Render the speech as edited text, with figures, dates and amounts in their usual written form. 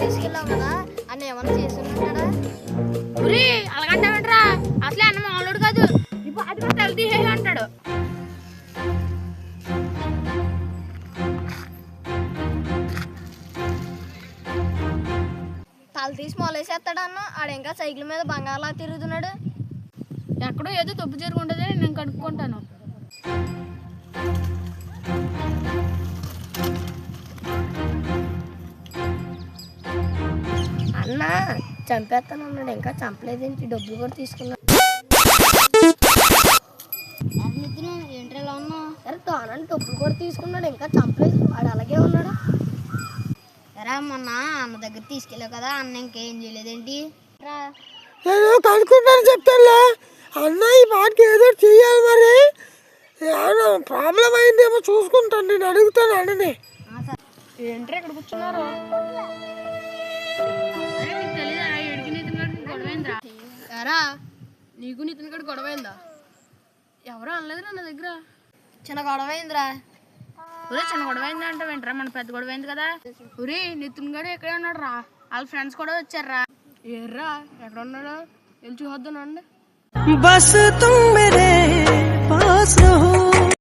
తీసుకెళ్ళావు కదా అన్న ఏమన్నా చేసుకుంటాడా? ఉరి అలాగంటావేంట్రా? అసలే అన్న మామూలుడు కాదు. ఇప్పుడు అది కూడా తల తీసేసి అంటాడు. తల తీసి మొలేసేస్తాడు అన్న. ఆడు ఇంకా సైకిల్ మీద బంగారులా తిరుగుతున్నాడు. ఎక్కడో ఏదో తప్పు జరుగుంటుంది, నేను కనుక్కుంటాను. అన్న చంపేస్తాను అన్నాడు, ఇంకా చంపలేదేంటి? డబ్బులు కూడా తీసుకున్నాడు. ఏంటి ఇలా ఉన్నా? సరే తానని డబ్బులు కూడా తీసుకున్నాడు, ఇంకా చంపలేదు. వాడు అలాగే ఉన్నాడు. ఎరా మొన్న అన్న దగ్గర తీసుకెళ్ళావు కదా, అన్న ఇంకేం చేయలేదేంటి? నేను కనుక్కుంటాను చెప్తానులే. అన్న ఈ పాటకి ఏదో చెయ్యాలి, మరి ఏమన్నా ప్రాబ్లం అయిందేమో చూసుకుంటాను. నేను అడుగుతాను అన్నని. ఏంట్రా ఇక్కడ కూర్చున్నారు? నీకు తెలీదా ఎడికి నితిన్ గడికి గొడవైందా? ఎరా నీకు నితిన్ గడికి గొడవైందా? ఎవరో అనలేదురా నా దగ్గర. చిన్న గొడవైందిరా. ఒరే చిన్న గొడవైందా అంటే వెంటరా, మన పెద్ద గొడవైంది కదా. ఒరే నితిన్ గడు ఎక్కడే ఉన్నాడు రా, వాళ్ళ ఫ్రెండ్స్ కూడా వచ్చారా. ఎర్రా ఎక్కడ ఉన్నాడు? వెళ్ళి చూద్దాను అండి. బస్ తుమ్ మేరే పాస్ రహో.